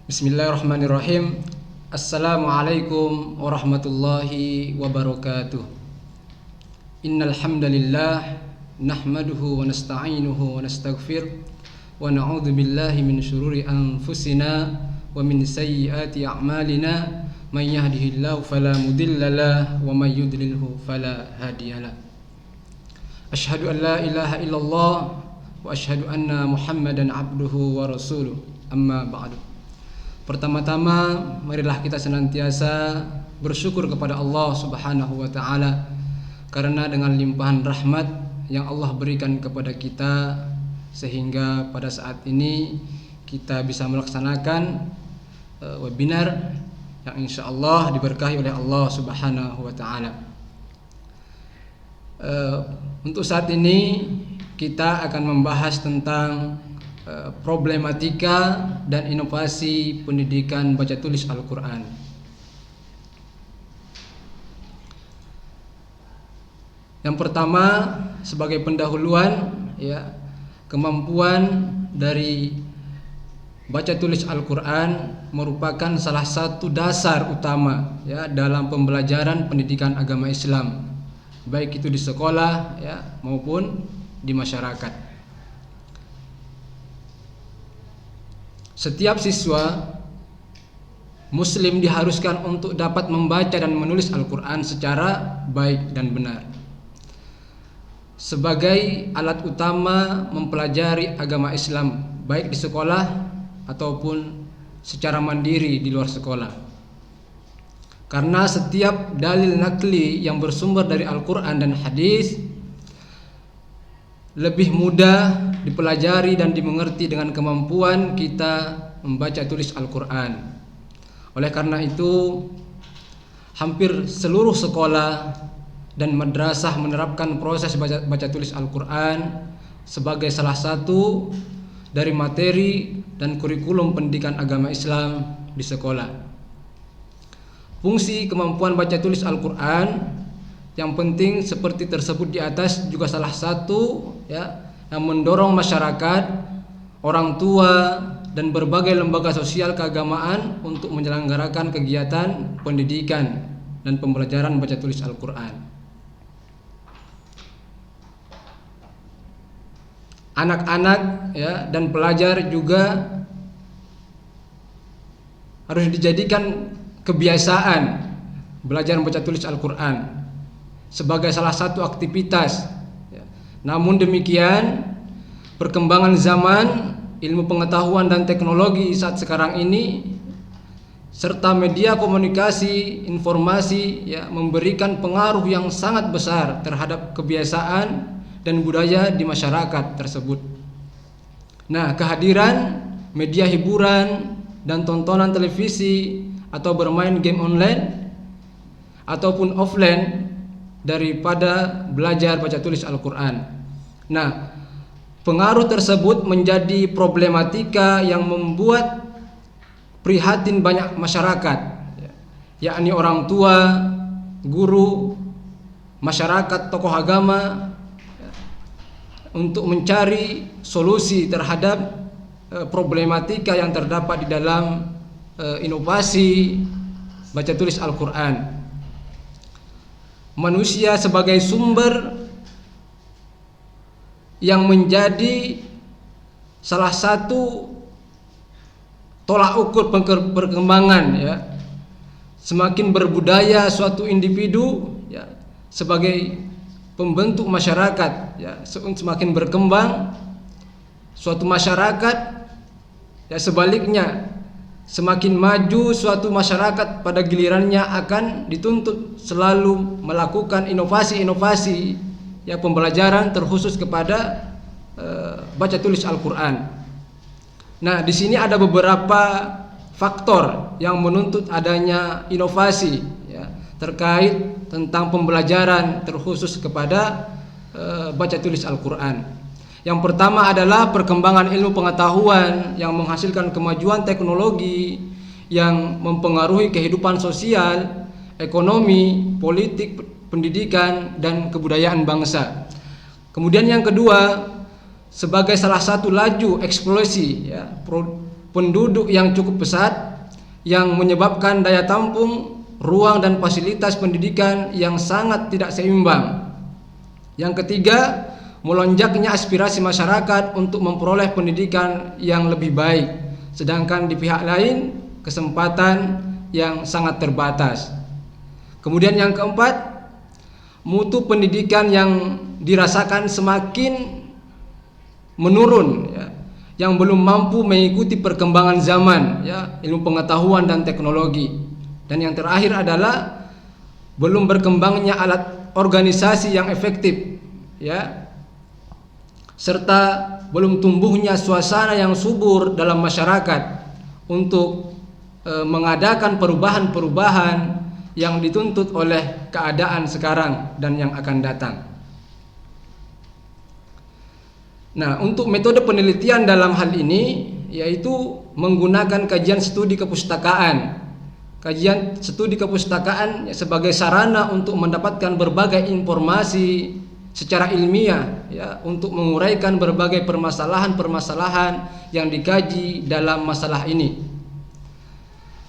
Bismillahirrahmanirrahim. Assalamualaikum warahmatullahi wabarakatuh. Innal hamdalillah nahmaduhu wa nasta'inuhu wa nastaghfir wa na'udzu billahi min syururi anfusina wa min sayyiati a'malina. May yahdihillahu fala mudhillalah wa may yudlilhu fala hadiyalah. Asyhadu an la ilaha illallah wa asyhadu anna Muhammadan abduhu wa rasuluh. Amma ba'du. Pertama-tama marilah kita senantiasa bersyukur kepada Allah Subhanahu wa taala karena dengan limpahan rahmat yang Allah berikan kepada kita sehingga pada saat ini kita bisa melaksanakan webinar yang insyaallah diberkahi oleh Allah Subhanahu wa taala. Untuk saat ini kita akan membahas tentang problematika dan inovasi pendidikan baca tulis Al-Quran. Yang pertama, sebagai pendahuluan, kemampuan dari baca tulis Al-Quran merupakan salah satu dasar utama dalam pembelajaran pendidikan agama Islam, baik itu di sekolah maupun di masyarakat. Setiap siswa Muslim diharuskan untuk dapat membaca dan menulis Al-Quran secara baik dan benar sebagai alat utama mempelajari agama Islam, baik di sekolah ataupun secara mandiri di luar sekolah. Karena setiap dalil nakli yang bersumber dari Al-Quran dan hadis lebih mudah dipelajari dan dimengerti dengan kemampuan kita membaca tulis Al-Quran. Oleh karena itu, hampir seluruh sekolah dan madrasah menerapkan proses baca tulis Al-Quran sebagai salah satu dari materi dan kurikulum pendidikan agama Islam di sekolah. Fungsi kemampuan baca tulis Al-Quran yang penting seperti tersebut di atas juga salah satu yang mendorong masyarakat, orang tua dan berbagai lembaga sosial keagamaan untuk menyelenggarakan kegiatan pendidikan dan pembelajaran baca tulis Al-Quran. Anak-anak dan pelajar juga harus dijadikan kebiasaan belajar membaca tulis Al-Quran sebagai salah satu aktivitas. Namun demikian, perkembangan zaman, ilmu pengetahuan dan teknologi saat sekarang ini serta media komunikasi informasi memberikan pengaruh yang sangat besar terhadap kebiasaan dan budaya di masyarakat tersebut. Nah, kehadiran media hiburan dan tontonan televisi atau bermain game online ataupun offline daripada belajar baca tulis Al-Quran. Nah, pengaruh tersebut menjadi problematika yang membuat prihatin banyak masyarakat, yakni orang tua, guru, masyarakat, tokoh agama, untuk mencari solusi terhadap problematika yang terdapat di dalam inovasi baca tulis Al-Quran. Manusia sebagai sumber yang menjadi salah satu tolak ukur perkembangan semakin berbudaya suatu individu sebagai pembentuk masyarakat semakin berkembang suatu masyarakat sebaliknya semakin maju suatu masyarakat pada gilirannya akan dituntut selalu melakukan inovasi-inovasi pembelajaran terkhusus kepada baca tulis Al-Quran. Nah, di sini ada beberapa faktor yang menuntut adanya inovasi terkait tentang pembelajaran terkhusus kepada baca tulis Al-Quran. Yang pertama adalah perkembangan ilmu pengetahuan yang menghasilkan kemajuan teknologi yang mempengaruhi kehidupan sosial, ekonomi, politik, pendidikan dan kebudayaan bangsa. Kemudian yang kedua, sebagai salah satu laju eksplorasi penduduk yang cukup pesat yang menyebabkan daya tampung, ruang dan fasilitas pendidikan yang sangat tidak seimbang. Yang ketiga, melonjaknya aspirasi masyarakat untuk memperoleh pendidikan yang lebih baik, sedangkan di pihak lain kesempatan yang sangat terbatas. Kemudian yang keempat, mutu pendidikan yang dirasakan semakin menurun, ya, yang belum mampu mengikuti perkembangan zaman, ya, ilmu pengetahuan dan teknologi. Dan yang terakhir adalah belum berkembangnya alat organisasi yang efektif, ya, serta belum tumbuhnya suasana yang subur dalam masyarakat untuk mengadakan perubahan-perubahan yang dituntut oleh keadaan sekarang dan yang akan datang. Nah, untuk metode penelitian dalam hal ini yaitu menggunakan kajian studi kepustakaan. Kajian studi kepustakaan sebagai sarana untuk mendapatkan berbagai informasi secara ilmiah, ya, untuk menguraikan berbagai permasalahan-permasalahan yang dikaji dalam masalah ini.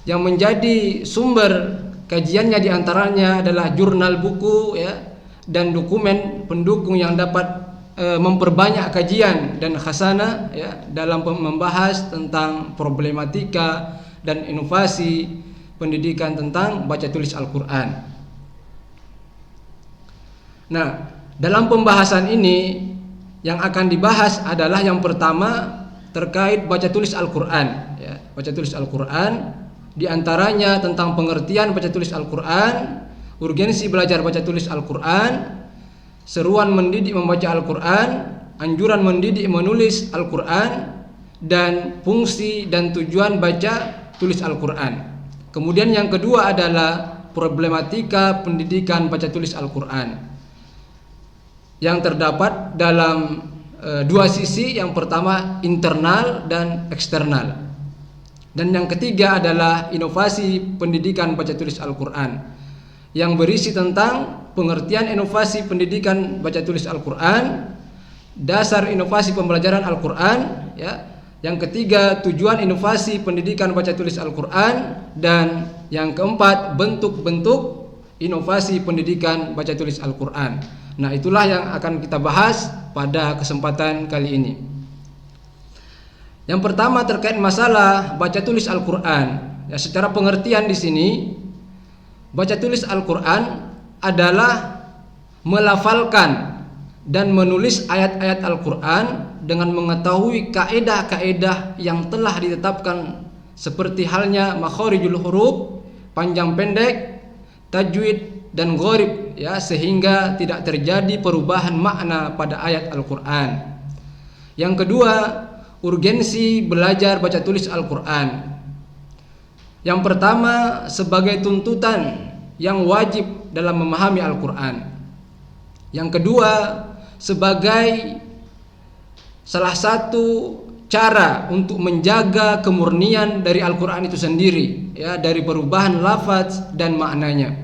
Yang menjadi sumber kajiannya diantaranya adalah jurnal buku, ya, dan dokumen pendukung yang dapat memperbanyak kajian dan khasanah, ya, dalam membahas tentang problematika dan inovasi pendidikan tentang baca tulis Al-Quran. Nah, dalam pembahasan ini yang akan dibahas adalah yang pertama terkait baca tulis Al-Quran, ya, baca tulis Al-Quran, diantaranya tentang pengertian baca tulis Al-Quran, urgensi belajar baca tulis Al-Quran, seruan mendidik membaca Al-Quran, anjuran mendidik menulis Al-Quran, dan fungsi dan tujuan baca tulis Al-Quran. Kemudian yang kedua adalah problematika pendidikan baca tulis Al-Quran yang terdapat dalam dua sisi, yang pertama internal dan eksternal, dan yang ketiga adalah inovasi pendidikan baca tulis Al-Quran yang berisi tentang pengertian inovasi pendidikan baca tulis Al-Quran, dasar inovasi pembelajaran Al-Quran, ya. Yang ketiga, tujuan inovasi pendidikan baca tulis Al-Quran, dan yang keempat, bentuk-bentuk inovasi pendidikan baca tulis Al-Quran. Nah, itulah yang akan kita bahas pada kesempatan kali ini. Yang pertama terkait masalah baca tulis Al-Quran. Ya, secara pengertian di sini, baca tulis Al-Quran adalah melafalkan dan menulis ayat-ayat Al-Quran dengan mengetahui kaedah-kaedah yang telah ditetapkan, seperti halnya makharijul huruf, panjang pendek, tajwid dan gharib, ya, sehingga tidak terjadi perubahan makna pada ayat Al-Quran. Yang kedua, urgensi belajar baca tulis Al-Quran. Yang pertama, sebagai tuntutan yang wajib dalam memahami Al-Quran. Yang kedua, sebagai salah satu cara untuk menjaga kemurnian dari Al-Quran itu sendiri, ya, dari perubahan lafaz dan maknanya.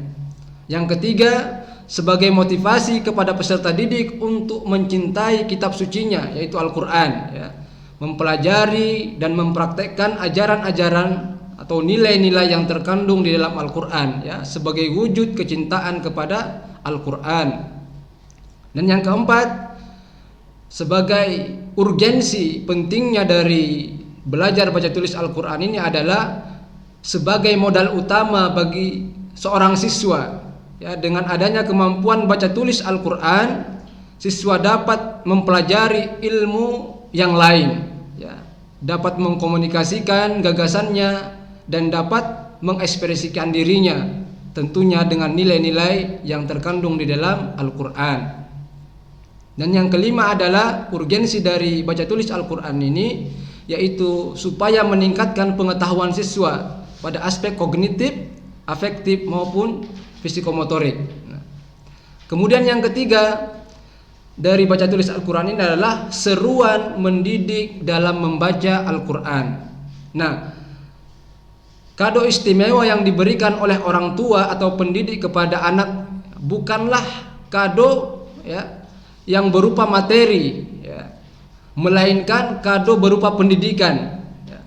Yang ketiga, sebagai motivasi kepada peserta didik untuk mencintai kitab sucinya, yaitu Al-Quran, ya, mempelajari dan mempraktekkan ajaran-ajaran atau nilai-nilai yang terkandung di dalam Al-Quran, ya, sebagai wujud kecintaan kepada Al-Quran. Dan yang keempat, sebagai urgensi pentingnya dari belajar baca tulis Al-Quran ini adalah sebagai modal utama bagi seorang siswa, ya, dengan adanya kemampuan baca tulis Al-Quran, siswa dapat mempelajari ilmu yang lain, ya, dapat mengkomunikasikan gagasannya dan dapat mengekspresikan dirinya, tentunya dengan nilai-nilai yang terkandung di dalam Al-Quran. Dan yang kelima adalah urgensi dari baca tulis Al-Quran ini, yaitu supaya meningkatkan pengetahuan siswa pada aspek kognitif, afektif maupun psikomotorik. Kemudian yang ketiga dari baca tulis Al-Quran ini adalah seruan mendidik dalam membaca Al-Quran. Nah, kado istimewa yang diberikan oleh orang tua atau pendidik kepada anak bukanlah kado, ya, yang berupa materi, ya, melainkan kado berupa pendidikan, ya.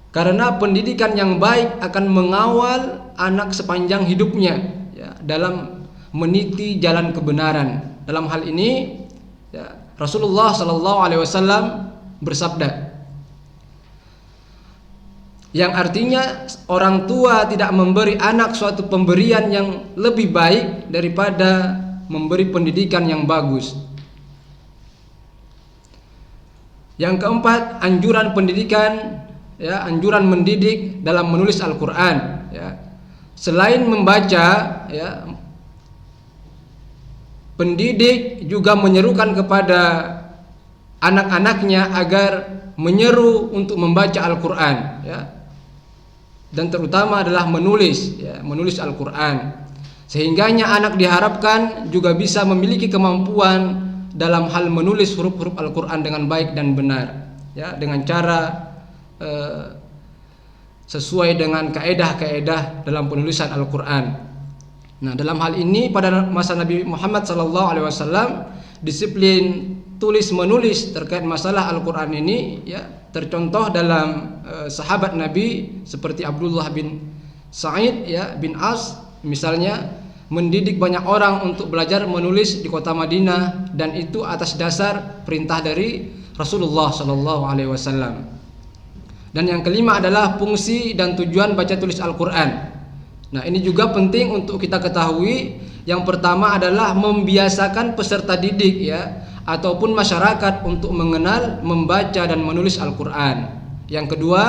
Karena pendidikan yang baik akan mengawal anak sepanjang hidupnya, ya, dalam meniti jalan kebenaran. Dalam hal ini, ya, Rasulullah Shallallahu Alaihi Wasallam bersabda, yang artinya orang tua tidak memberi anak suatu pemberian yang lebih baik daripada memberi pendidikan yang bagus. Yang keempat, anjuran pendidikan, ya, anjuran mendidik dalam menulis Al-Quran, ya. Selain membaca, ya, pendidik juga menyerukan kepada anak-anaknya agar menyeru untuk membaca Al-Quran, ya. Dan terutama adalah menulis, ya, menulis Al-Quran. Sehingganya anak diharapkan juga bisa memiliki kemampuan dalam hal menulis huruf-huruf Al-Quran dengan baik dan benar, ya, dengan cara sesuai dengan kaedah-kaedah dalam penulisan Al-Quran. Nah, dalam hal ini pada masa Nabi Muhammad SAW, disiplin tulis menulis terkait masalah Al-Quran ini, ya, tercontoh dalam sahabat Nabi seperti Abdullah bin Sa'id, ya, bin As misalnya, mendidik banyak orang untuk belajar menulis di kota Madinah, dan itu atas dasar perintah dari Rasulullah SAW. Dan yang kelima adalah fungsi dan tujuan baca tulis Al-Quran. Nah, ini juga penting untuk kita ketahui. Yang pertama adalah membiasakan peserta didik, ya, ataupun masyarakat untuk mengenal, membaca dan menulis Al-Quran. Yang kedua,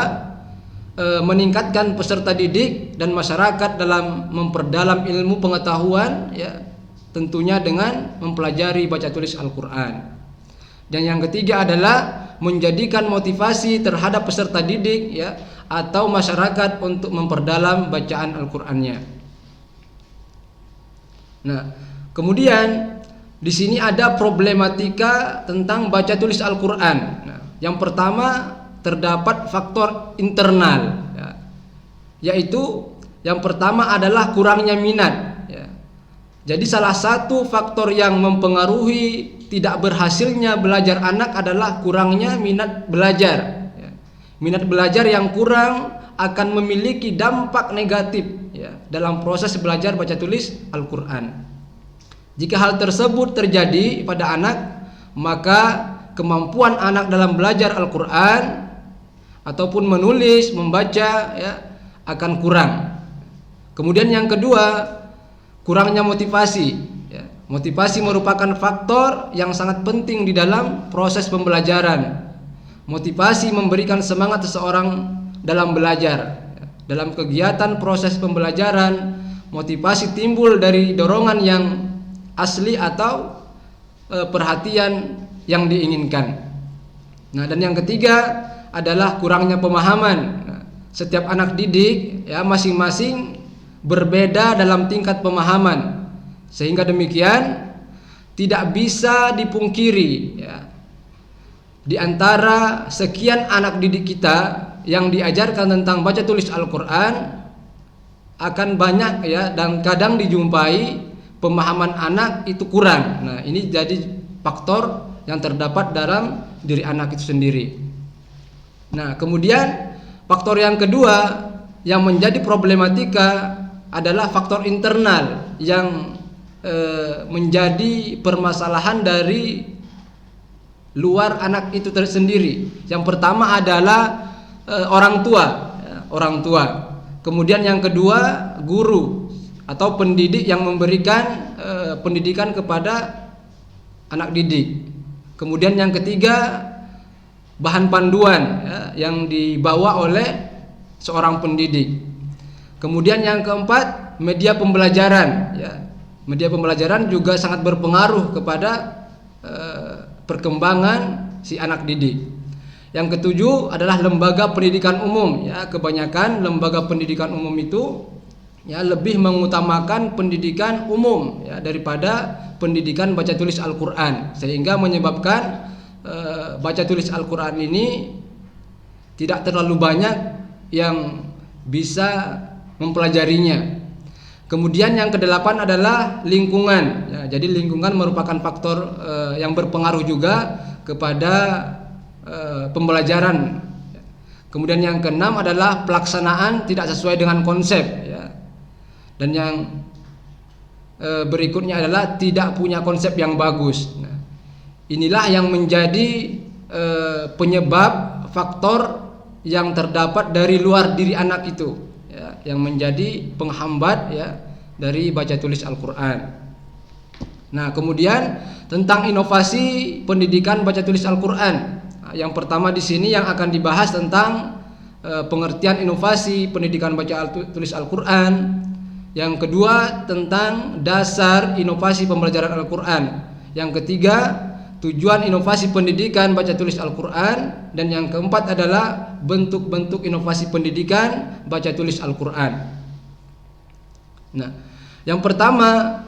meningkatkan peserta didik dan masyarakat dalam memperdalam ilmu pengetahuan, ya, tentunya dengan mempelajari baca tulis Al-Quran. Dan yang ketiga adalah menjadikan motivasi terhadap peserta didik, ya, atau masyarakat untuk memperdalam bacaan Al-Qur'annya. Nah, kemudian di sini ada problematika tentang baca tulis Al-Qur'an. Nah, yang pertama terdapat faktor internal, ya, yaitu yang pertama adalah kurangnya minat, ya. Jadi salah satu faktor yang mempengaruhi tidak berhasilnya belajar anak adalah kurangnya minat belajar, ya. Minat belajar yang kurang akan memiliki dampak negatif, ya, dalam proses belajar baca tulis Al-Quran. Jika hal tersebut terjadi pada anak, maka kemampuan anak dalam belajar Al-Quran ataupun menulis, membaca, ya, akan kurang. Kemudian yang kedua, kurangnya motivasi, ya. Motivasi merupakan faktor yang sangat penting di dalam proses pembelajaran. Motivasi memberikan semangat seseorang dalam belajar, ya. Dalam kegiatan proses pembelajaran, motivasi timbul dari dorongan yang asli atau perhatian yang diinginkan. Nah, dan yang ketiga adalah kurangnya pemahaman. Nah, setiap anak didik, ya, masing-masing berbeda dalam tingkat pemahaman, sehingga demikian tidak bisa dipungkiri, ya, di antara sekian anak didik kita yang diajarkan tentang baca tulis Al-Quran akan banyak, ya, dan kadang dijumpai pemahaman anak itu kurang. Nah, ini jadi faktor yang terdapat dalam diri anak itu sendiri. Nah, kemudian faktor yang kedua yang menjadi problematika adalah faktor internal yang menjadi permasalahan dari luar anak itu tersendiri. Yang pertama adalah orang tua, ya, orang tua. Kemudian yang kedua, guru atau pendidik yang memberikan pendidikan kepada anak didik. Kemudian yang ketiga, bahan panduan, ya, yang dibawa oleh seorang pendidik. Kemudian yang keempat, media pembelajaran, ya. Media pembelajaran juga sangat berpengaruh kepada perkembangan si anak didik. Yang ketujuh adalah lembaga pendidikan umum, ya. Kebanyakan lembaga pendidikan umum itu, ya, lebih mengutamakan pendidikan umum, ya, daripada pendidikan baca tulis Al-Quran, sehingga menyebabkan baca tulis Al-Quran ini tidak terlalu banyak yang bisa mempelajarinya. Kemudian yang kedelapan adalah lingkungan, ya, jadi lingkungan merupakan faktor yang berpengaruh juga kepada pembelajaran. Kemudian yang keenam adalah pelaksanaan tidak sesuai dengan konsep, ya. Dan yang berikutnya adalah tidak punya konsep yang bagus. Nah, inilah yang menjadi penyebab faktor yang terdapat dari luar diri anak itu, ya, yang menjadi penghambat, ya, dari baca tulis Al-Quran. Nah, kemudian tentang inovasi pendidikan baca tulis Al-Quran. Yang pertama di sini yang akan dibahas tentang pengertian inovasi pendidikan baca tulis Al-Quran. Yang kedua tentang dasar inovasi pembelajaran Al-Quran. Yang ketiga tujuan inovasi pendidikan baca tulis Al-Quran. Dan yang keempat adalah bentuk-bentuk inovasi pendidikan baca tulis Al-Quran. Nah, yang pertama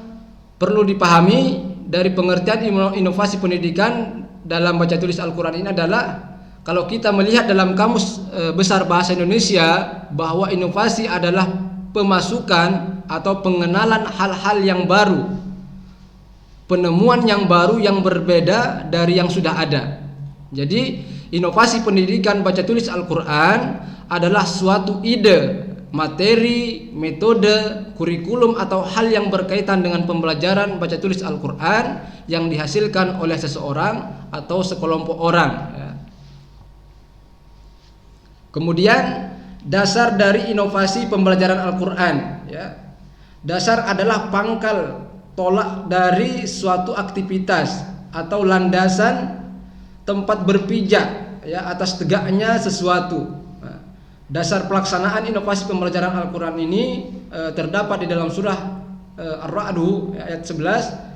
perlu dipahami dari pengertian inovasi pendidikan dalam baca tulis Al-Quran ini adalah, kalau kita melihat dalam kamus besar bahasa Indonesia, bahwa inovasi adalah pemasukan atau pengenalan hal-hal yang baru, penemuan yang baru yang berbeda dari yang sudah ada. Jadi inovasi pendidikan baca tulis Al-Quran adalah suatu ide, materi, metode, kurikulum atau hal yang berkaitan dengan pembelajaran baca tulis Al-Quran yang dihasilkan oleh seseorang atau sekelompok orang, ya. Kemudian dasar dari inovasi pembelajaran Al-Quran, ya. Dasar adalah pangkal tolak dari suatu aktivitas atau landasan tempat berpijak, ya, atas tegaknya sesuatu. Dasar pelaksanaan inovasi pembelajaran Al-Quran ini terdapat di dalam surah Ar-Ra'd ayat 11.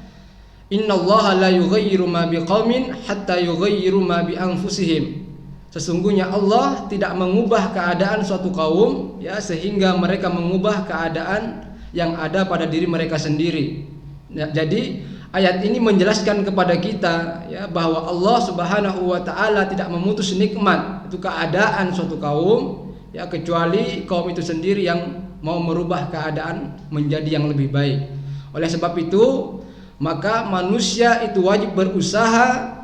Innallaha la yughayyiru ma biqaumin hatta yughayyiru ma bi anfusihim. Sesungguhnya Allah tidak mengubah keadaan suatu kaum, ya, sehingga mereka mengubah keadaan yang ada pada diri mereka sendiri. Ya, jadi ayat ini menjelaskan kepada kita, ya, bahwa Allah Subhanahu wa taala tidak memutus nikmat itu keadaan suatu kaum, ya, kecuali kaum itu sendiri yang mau merubah keadaan menjadi yang lebih baik. Oleh sebab itu, maka manusia itu wajib berusaha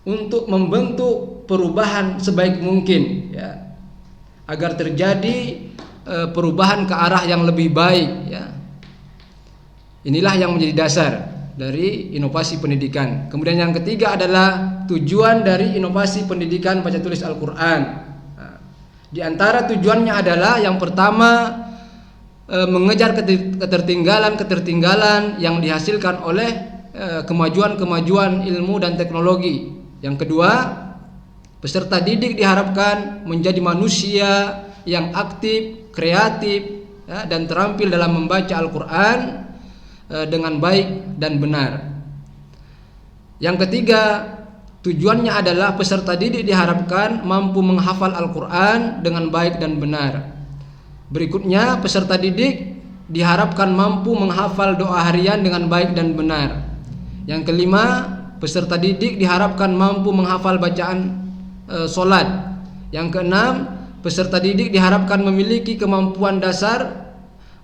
untuk membentuk perubahan sebaik mungkin, ya, agar terjadi perubahan ke arah yang lebih baik, ya. Inilah yang menjadi dasar dari inovasi pendidikan. Kemudian yang ketiga adalah tujuan dari inovasi pendidikan baca tulis Al-Quran. Di antara tujuannya adalah yang pertama mengejar ketertinggalan yang dihasilkan oleh kemajuan-kemajuan ilmu dan teknologi. Yang kedua, peserta didik diharapkan menjadi manusia yang aktif, kreatif, ya, dan terampil dalam membaca Al-Quran dengan baik dan benar. Yang ketiga, tujuannya adalah peserta didik diharapkan mampu menghafal Al-Quran dengan baik dan benar. Berikutnya, peserta didik diharapkan mampu menghafal doa harian dengan baik dan benar. Yang kelima, peserta didik diharapkan mampu menghafal bacaan solat. Yang keenam, peserta didik diharapkan memiliki kemampuan dasar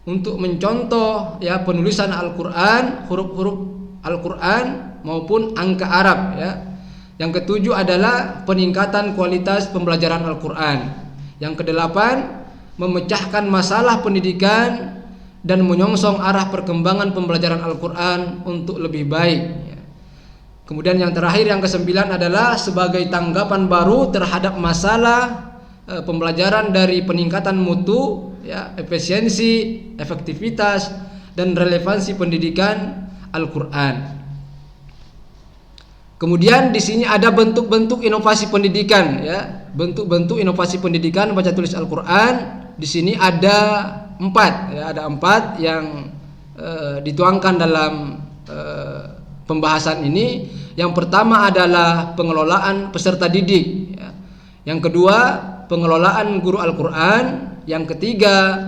untuk mencontoh, ya, penulisan Al-Quran, huruf-huruf Al-Quran maupun angka Arab, ya. Yang ketujuh adalah peningkatan kualitas pembelajaran Al-Quran. Yang kedelapan, memecahkan masalah pendidikan dan menyongsong arah perkembangan pembelajaran Al-Quran untuk lebih baik. Kemudian yang terakhir, yang kesembilan adalah sebagai tanggapan baru terhadap masalah pembelajaran dari peningkatan mutu, ya, efisiensi, efektivitas, dan relevansi pendidikan Al-Quran. Kemudian di sini ada bentuk-bentuk inovasi pendidikan, ya, bentuk-bentuk inovasi pendidikan baca tulis Al-Quran. Di sini ada 4, ya, ada 4 yang dituangkan dalam pembahasan ini. Yang pertama adalah pengelolaan peserta didik, ya. Yang kedua, pengelolaan guru Al-Quran. Yang ketiga,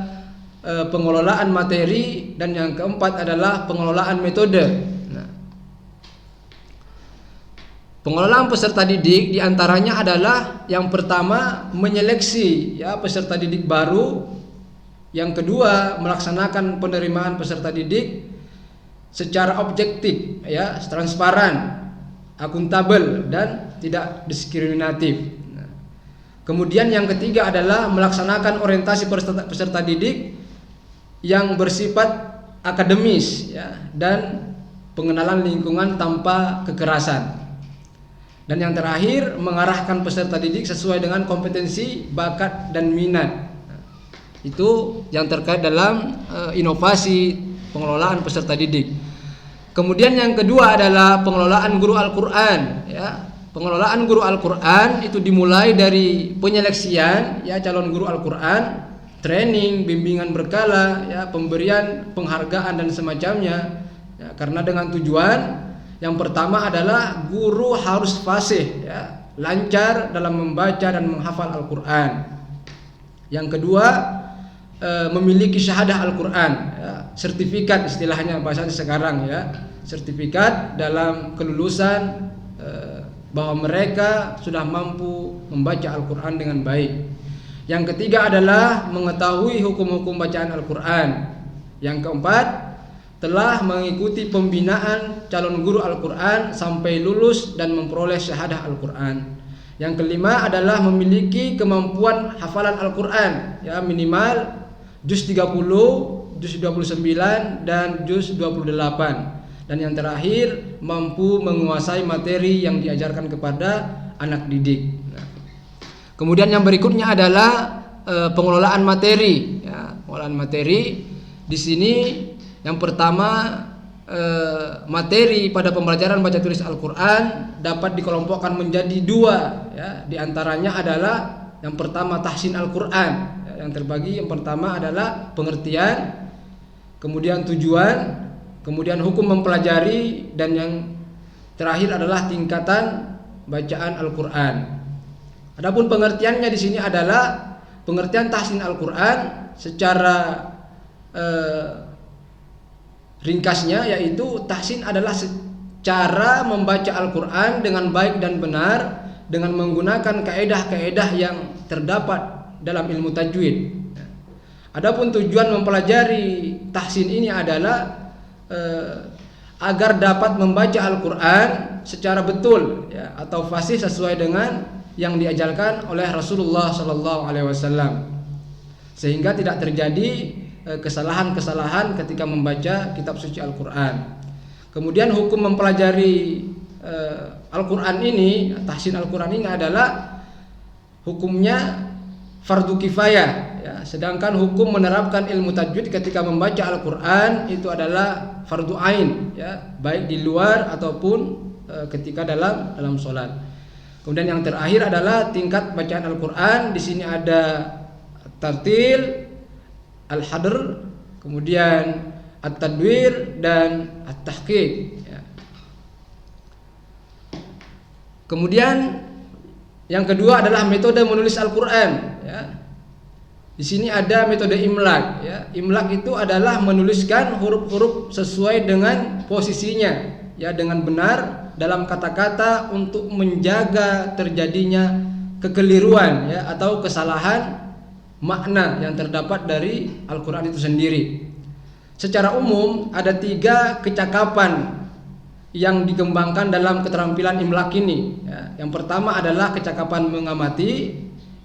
pengelolaan materi. Dan yang keempat adalah pengelolaan metode. Pengelolaan peserta didik diantaranya adalah yang pertama menyeleksi, ya, peserta didik baru. Yang kedua, melaksanakan penerimaan peserta didik secara objektif, ya, transparan, akuntabel, dan tidak diskriminatif. Kemudian yang ketiga adalah melaksanakan orientasi peserta didik yang bersifat akademis ya, dan pengenalan lingkungan tanpa kekerasan. Dan yang terakhir, mengarahkan peserta didik sesuai dengan kompetensi, bakat, dan minat. Itu yang terkait dalam inovasi pengelolaan peserta didik. Kemudian yang kedua adalah pengelolaan guru Al-Quran. Ya. Pengelolaan guru Al-Quran itu dimulai dari penyeleksian ya calon guru Al-Quran, training, bimbingan berkala, ya, pemberian penghargaan dan semacamnya. Ya, karena dengan tujuan yang pertama adalah guru harus fasih, ya, lancar dalam membaca dan menghafal Al-Quran. Yang kedua, memiliki syahadah Al-Quran, ya, sertifikat istilahnya bahasa sekarang ya, sertifikat dalam kelulusan bahwa mereka sudah mampu membaca Al-Quran dengan baik. Yang ketiga adalah mengetahui hukum-hukum bacaan Al-Quran. Yang keempat, telah mengikuti pembinaan calon guru Al-Quran sampai lulus dan memperoleh syahadah Al-Quran. Yang kelima adalah memiliki kemampuan hafalan Al-Quran ya, minimal juz 30, juz 29 dan juz 28. Dan yang terakhir, mampu menguasai materi yang diajarkan kepada anak didik. Kemudian yang berikutnya adalah pengelolaan materi ya, pengelolaan materi. Di sini yang pertama, materi pada pembelajaran baca tulis Al-Quran dapat dikelompokkan menjadi dua ya. Di antaranya adalah yang pertama tahsin Al-Quran ya, yang terbagi. Yang pertama adalah pengertian, kemudian tujuan, kemudian hukum mempelajari, dan yang terakhir adalah tingkatan bacaan Al-Quran. Adapun pengertiannya di sini adalah pengertian tahsin Al-Quran secara ringkasnya, yaitu tahsin adalah cara membaca Al-Quran dengan baik dan benar dengan menggunakan kaedah-kaedah yang terdapat dalam ilmu tajwid. Adapun tujuan mempelajari tahsin ini adalah agar dapat membaca Al-Quran secara betul ya, atau fasih sesuai dengan yang diajarkan oleh Rasulullah SAW, sehingga tidak terjadi kesalahan-kesalahan ketika membaca kitab suci Al-Quran. Kemudian hukum mempelajari Al-Quran ini, tahsin Al-Quran ini adalah hukumnya fardu kifayah ya, sedangkan hukum menerapkan ilmu tajwid ketika membaca Al-Quran itu adalah fardu ain ya, baik di luar ataupun ketika dalam sholat. Kemudian yang terakhir adalah tingkat bacaan Al-Quran. Di sini ada tartil, al-hadr, kemudian at-tadwir dan at-tahqiq ya. Kemudian yang kedua adalah metode menulis Al-Quran ya. Di sini ada metode imlak ya. Imlak itu adalah menuliskan huruf-huruf sesuai dengan posisinya ya, dengan benar dalam kata-kata untuk menjaga terjadinya kekeliruan ya atau kesalahan makna yang terdapat dari Al-Quran itu sendiri. Secara umum ada 3 kecakapan yang dikembangkan dalam keterampilan imlak ini ya. Yang pertama adalah kecakapan mengamati,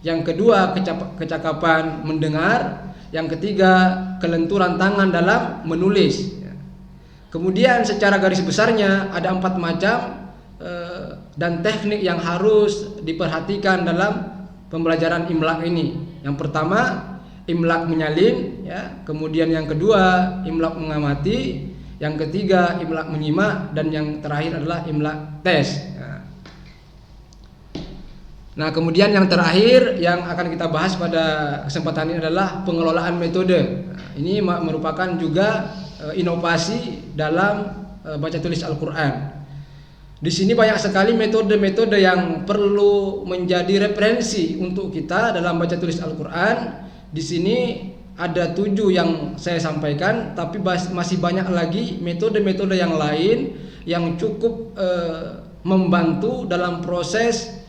yang kedua kecakapan mendengar, yang ketiga kelenturan tangan dalam menulis ya. Kemudian secara garis besarnya ada 4 macam dan teknik yang harus diperhatikan dalam pembelajaran imlak ini. Yang pertama imlak menyalin ya, kemudian yang kedua imlak mengamati, yang ketiga imlak menyimak, dan yang terakhir adalah imlak tes ya. Nah kemudian yang terakhir yang akan kita bahas pada kesempatan ini adalah pengelolaan metode. Nah, ini merupakan juga inovasi dalam baca tulis Al-Quran. Di sini banyak sekali metode-metode yang perlu menjadi referensi untuk kita dalam baca tulis Al-Quran. Di sini ada 7 yang saya sampaikan, tapi masih banyak lagi metode-metode yang lain yang cukup membantu dalam proses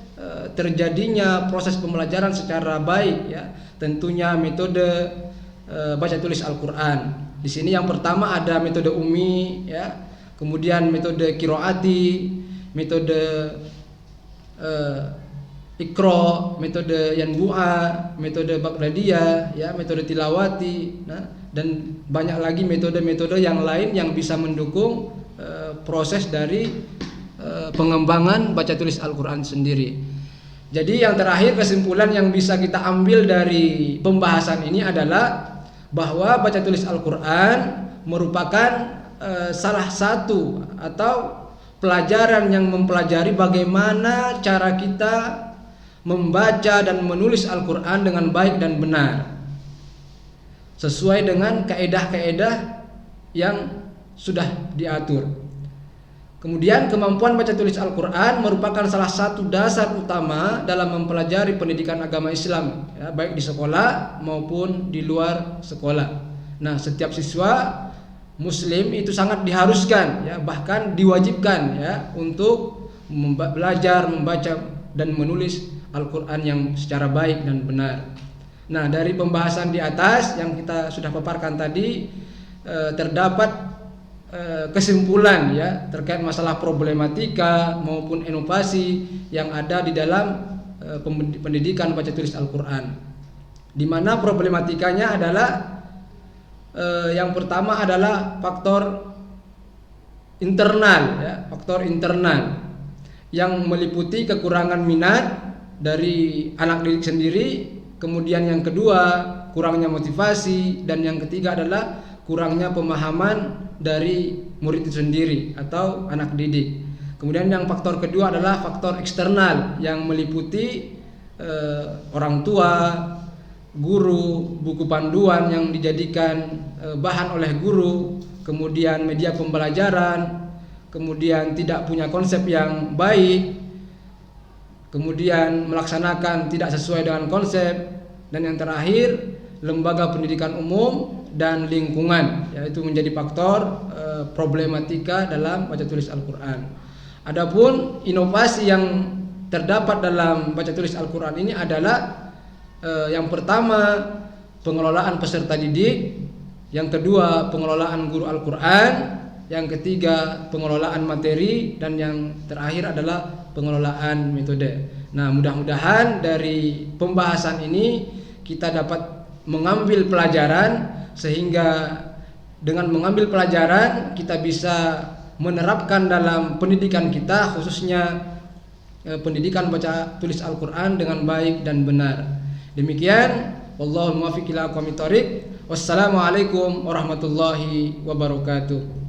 terjadinya proses pembelajaran secara baik ya. Tentunya metode baca tulis Al-Quran. Di sini yang pertama ada metode umi ya, kemudian metode qiraati, metode Iqra, metode Yanbu'a, metode Baghdadiyah, ya, metode Tilawati, dan banyak lagi metode-metode yang lain yang bisa mendukung proses dari pengembangan baca tulis Al-Quran sendiri. Jadi yang terakhir, kesimpulan yang bisa kita ambil dari pembahasan ini adalah bahwa baca tulis Al-Quran merupakan salah satu atau pelajaran yang mempelajari bagaimana cara kita membaca dan menulis Al-Quran dengan baik dan benar sesuai dengan kaedah-kaedah yang sudah diatur. Kemudian kemampuan baca tulis Al-Quran merupakan salah satu dasar utama dalam mempelajari pendidikan agama Islam, ya, baik di sekolah maupun di luar sekolah. Nah, setiap siswa Muslim itu sangat diharuskan, ya, bahkan diwajibkan, ya, untuk belajar membaca dan menulis Al-Quran yang secara baik dan benar. Nah, dari pembahasan di atas yang kita sudah paparkan tadi, terdapat kesimpulan, ya, terkait masalah problematika maupun inovasi yang ada di dalam pendidikan baca tulis Al-Quran. Di mana problematikanya adalah yang pertama adalah faktor internal, ya, faktor internal yang meliputi kekurangan minat dari anak didik sendiri, kemudian yang kedua kurangnya motivasi, dan yang ketiga adalah kurangnya pemahaman dari murid itu sendiri atau anak didik. Kemudian yang faktor kedua adalah faktor eksternal yang meliputi orang tua, guru, buku panduan yang dijadikan bahan oleh guru, kemudian media pembelajaran, kemudian tidak punya konsep yang baik, kemudian melaksanakan tidak sesuai dengan konsep, dan yang terakhir lembaga pendidikan umum dan lingkungan, yaitu menjadi faktor problematika dalam baca tulis Al-Quran. Adapun inovasi yang terdapat dalam baca tulis Al-Quran ini adalah yang pertama pengelolaan peserta didik, yang kedua pengelolaan guru Al-Quran, yang ketiga pengelolaan materi, dan yang terakhir adalah pengelolaan metode. Nah, mudah-mudahan dari pembahasan ini kita dapat mengambil pelajaran, sehingga dengan mengambil pelajaran kita bisa menerapkan dalam pendidikan kita, khususnya pendidikan baca tulis Al-Quran dengan baik dan benar. Demikian, wallahul muwaffiq ila aqwamit thoriq. Wassalamualaikum warahmatullahi wabarakatuh.